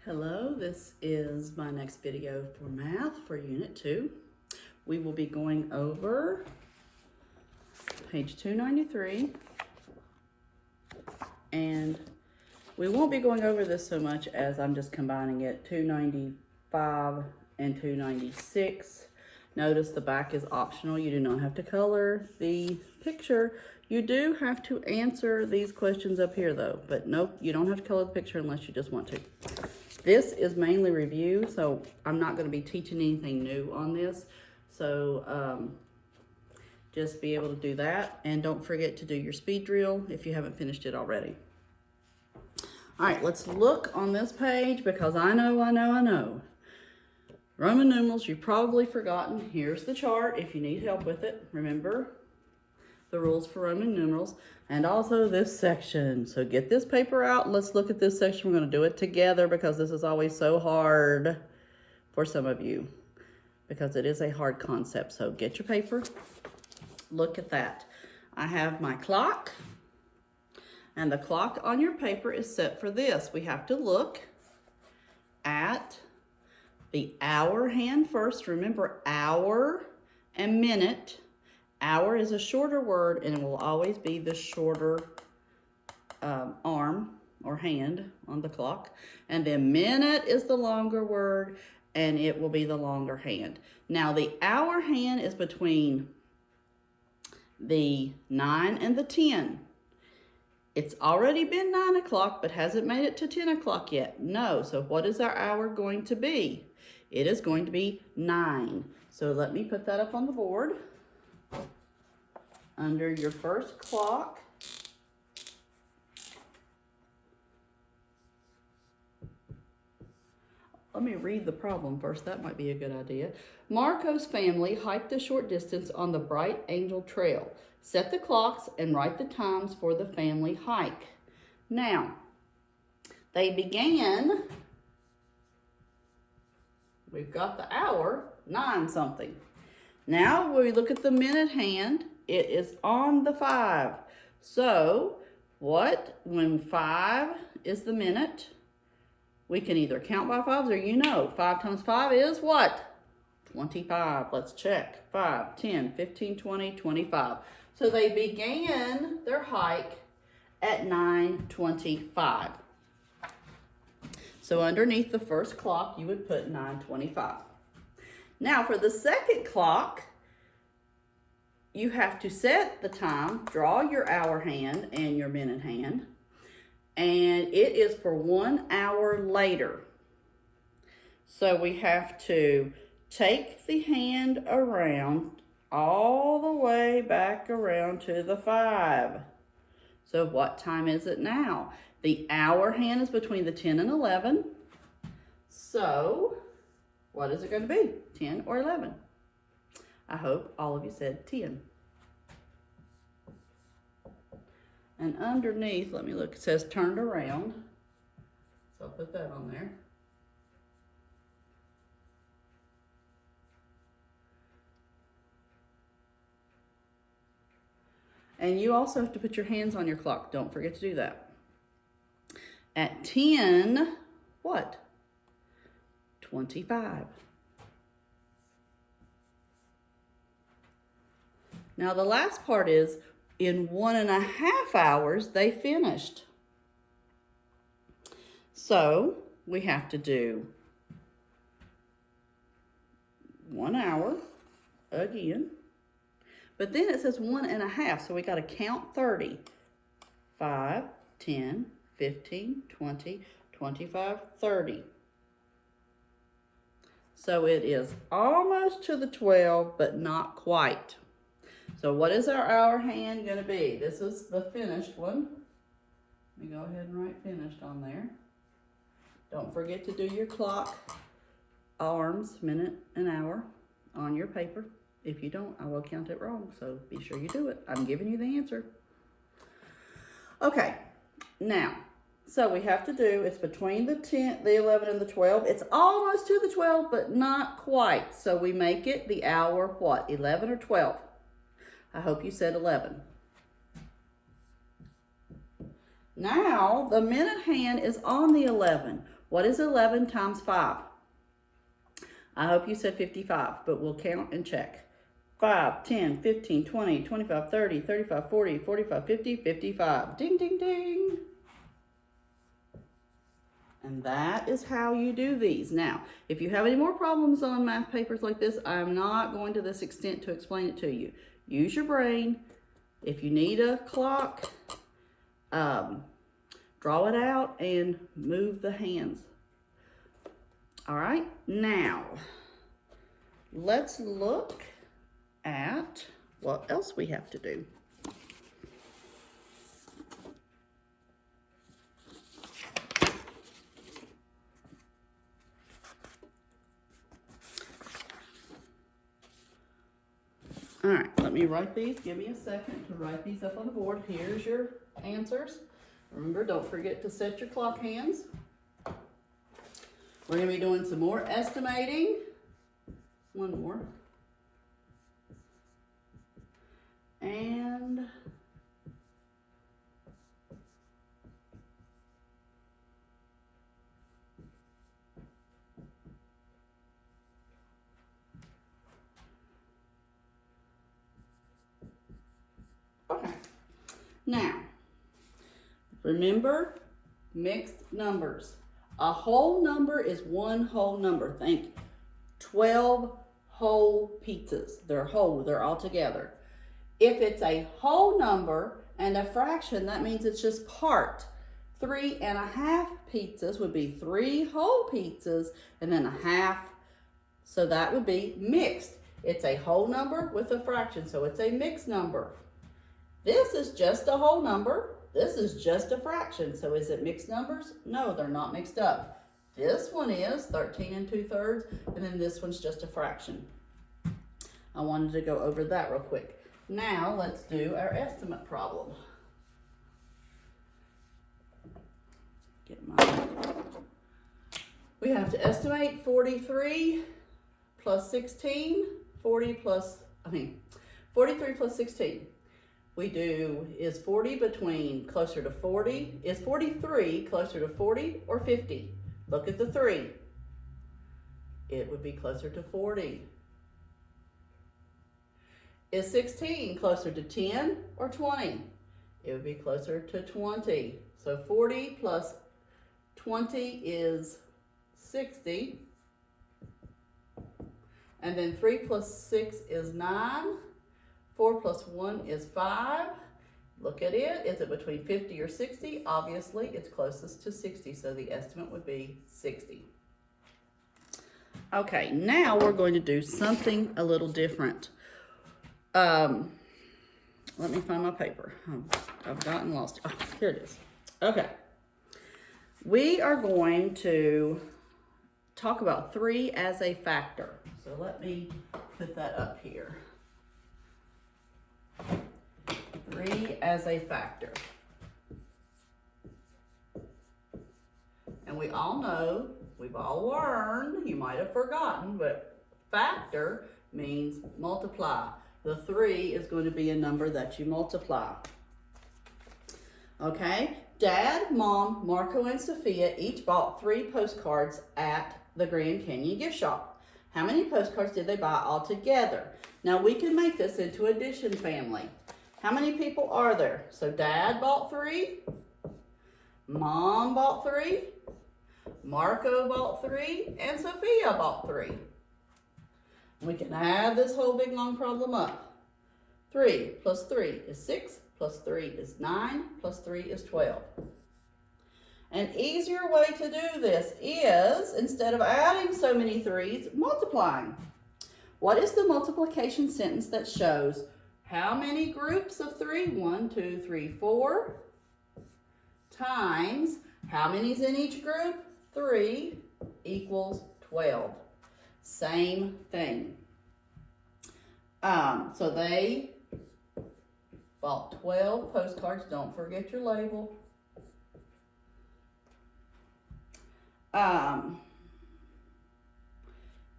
Hello, this is my next video for math for Unit 2. We will be going over page 293, and we won't be going over this so much as I'm just combining it, 295 and 296. Notice the back is optional. You do not have to color the picture. You do have to answer these questions up here though, but nope, you don't have to color the picture unless you just want to. This is mainly review, so I'm not going to be teaching anything new on this. So just be able to do that. And don't forget to do your speed drill if you haven't finished it already. All right, let's look on this page because I know. Roman numerals, you've probably forgotten. Here's the chart if you need help with it. Remember the rules for Roman numerals, and also this section. So get this paper out and let's look at this section. We're going to do it together because this is always so hard for some of you because it is a hard concept. So get your paper, look at that. I have my clock, and the clock on your paper is set for this. We have to look at the hour hand first. Remember, hour and minute. Hour is a shorter word, and it will always be the shorter arm or hand on the clock. And then minute is the longer word, and it will be the longer hand. Now, the hour hand is between the 9 and the 10. It's already been 9 o'clock, but hasn't made it to 10 o'clock yet. No, so what is our hour going to be? It is going to be 9. So let me put that up on the board. Under your first clock, let me read the problem first. That might be a good idea. Marco's family hiked a short distance on the Bright Angel Trail. Set the clocks and write the times for the family hike. Now, they began, we've got the hour, 9 something. Now we look at the minute hand. It is on the 5. So when 5 is the minute, we can either count by 5s or 5 times 5 is what? 25. Let's check. 5, 10, 15, 20, 25. So they began their hike at 9:25. So underneath the first clock, you would put 9:25. Now for the second clock, you have to set the time, draw your hour hand and your minute hand, and it is for 1 hour later. So we have to take the hand around all the way back around to the 5. So what time is it now? The hour hand is between the 10 and 11. So what is it going to be? 10 or 11? I hope all of you said 10. And underneath, let me look, it says turned around. So I'll put that on there. And you also have to put your hands on your clock. Don't forget to do that. At 10, what? 25. Now the last part is in 1.5 hours they finished. So we have to do 1 hour again. But then it says 1.5, so we got to count 30. 5, 10, 15, 20, 25, 30. So it is almost to the 12, but not quite. So what is our hour hand going to be? This is the finished one. Let me go ahead and write finished on there. Don't forget to do your clock, arms, minute, and hour on your paper. If you don't, I will count it wrong, so be sure you do it. I'm giving you the answer. Okay, now, so we have to do, it's between the 10, the 11, and the 12. It's almost to the 12, but not quite. So we make it the hour, what, 11 or 12? I hope you said 11. Now, the minute hand is on the 11. What is 11 times 5? I hope you said 55, but we'll count and check. 5, 10, 15, 20, 25, 30, 35, 40, 45, 50, 55. Ding, ding, ding. And that is how you do these. Now, if you have any more problems on math papers like this, I'm not going to this extent to explain it to you. Use your brain. If you need a clock, draw it out and move the hands. All right, now let's look at what else we have to do. All right, let me write these. Give me a second to write these up on the board. Here's your answers. Remember, don't forget to set your clock hands. We're going to be doing some more estimating. One more. And okay. Now, remember mixed numbers. A whole number is one whole number. Think 12 whole pizzas. They're whole, they're all together. If it's a whole number and a fraction, that means it's just part. 3½ pizzas would be 3 whole pizzas and then a half. So that would be mixed. It's a whole number with a fraction, so it's a mixed number. This is just a whole number. This is just a fraction. So is it mixed numbers? No, they're not mixed up. This one is 13 2/3, and then this one's just a fraction. I wanted to go over that real quick. Now let's do our estimate problem. We have to estimate 43 plus 16, 43 plus 16. We do, is 40 between closer to 40? Is 43 closer to 40 or 50? Look at the 3. It would be closer to 40. Is 16 closer to 10 or 20? It would be closer to 20. So 40 plus 20 is 60. And then 3 plus 6 is 9. 4 plus 1 is 5. Look at it. Is it between 50 or 60? Obviously, it's closest to 60, so the estimate would be 60. Okay, now we're going to do something a little different. Let me find my paper. I've gotten lost. Oh, here it is. Okay. We are going to talk about 3 as a factor. So let me put that up here. 3 as a factor. And we all know, we've all learned, you might have forgotten, but factor means multiply. The 3 is going to be a number that you multiply. Okay, Dad, Mom, Marco, and Sophia each bought 3 postcards at the Grand Canyon gift shop. How many postcards did they buy altogether? Now we can make this into addition family. How many people are there? So Dad bought 3, Mom bought 3, Marco bought 3, and Sophia bought 3. We can add this whole big long problem up. 3 plus 3 is 6, plus 3 is 9, plus 3 is 12. An easier way to do this is, instead of adding so many 3s, multiplying. What is the multiplication sentence that shows how many groups of 3? 1, 2, 3, 4. Times, how many's in each group? 3 equals 12. Same thing. So they bought 12 postcards. Don't forget your label.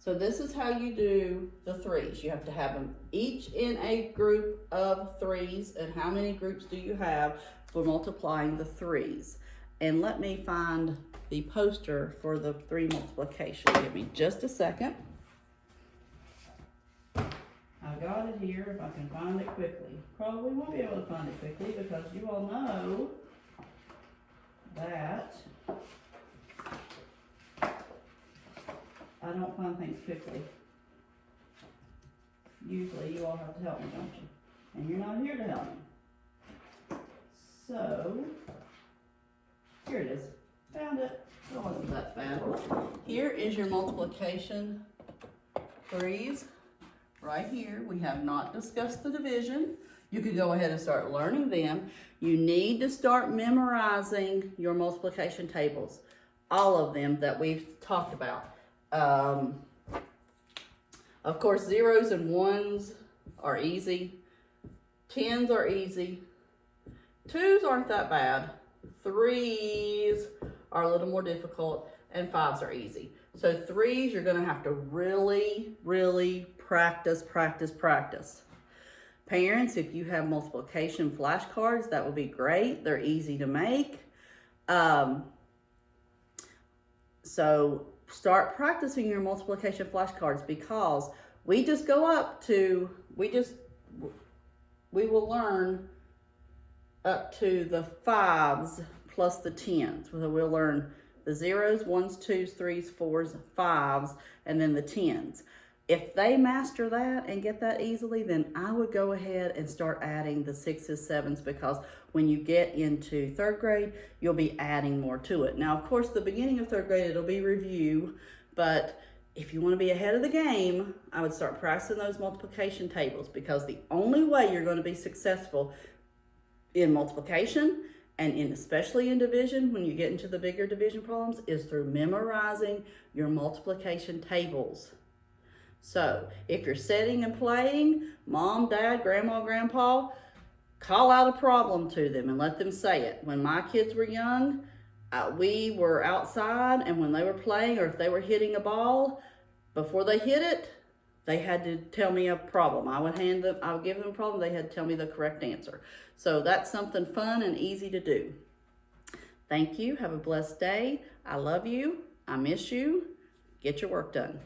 So this is how you do the 3s. You have to have them each in a group of 3s. And how many groups do you have for multiplying the 3s? And let me find the poster for the 3 multiplication. Give me just a second. I've got it here if I can find it quickly. Probably won't be able to find it quickly because you all know that I don't find things quickly. Usually you all have to help me, don't you? And you're not here to help me. So, here it is. Found it. It wasn't that bad. Here is your multiplication 3s. Right here, we have not discussed the division. You can go ahead and start learning them. You need to start memorizing your multiplication tables. All of them that we've talked about. Of course, 0s and 1s are easy. 10s are easy. 2s aren't that bad. 3s are a little more difficult, and 5s are easy. So 3s, you're gonna have to really, really practice. Parents, if you have multiplication flashcards, that would be great. They're easy to make. So start practicing your multiplication flashcards, because we just go up to, we will learn up to the 5s plus the 10s. So we'll learn the 0s, 1s, 2s, 3s, 4s, 5s, and then the 10s. If they master that and get that easily, then I would go ahead and start adding the 6s, 7s, because when you get into 3rd grade, you'll be adding more to it. Now, of course, the beginning of 3rd grade, it'll be review, but if you want to be ahead of the game, I would start practicing those multiplication tables, because the only way you're going to be successful in multiplication and especially in division, when you get into the bigger division problems, is through memorizing your multiplication tables. So if you're sitting and playing, mom, dad, grandma, grandpa, call out a problem to them and let them say it. When my kids were young, we were outside, and when they were playing or if they were hitting a ball, before they hit it, they had to tell me a problem. I would give them a problem, they had to tell me the correct answer. So that's something fun and easy to do. Thank you. Have a blessed day. I love you. I miss you. Get your work done.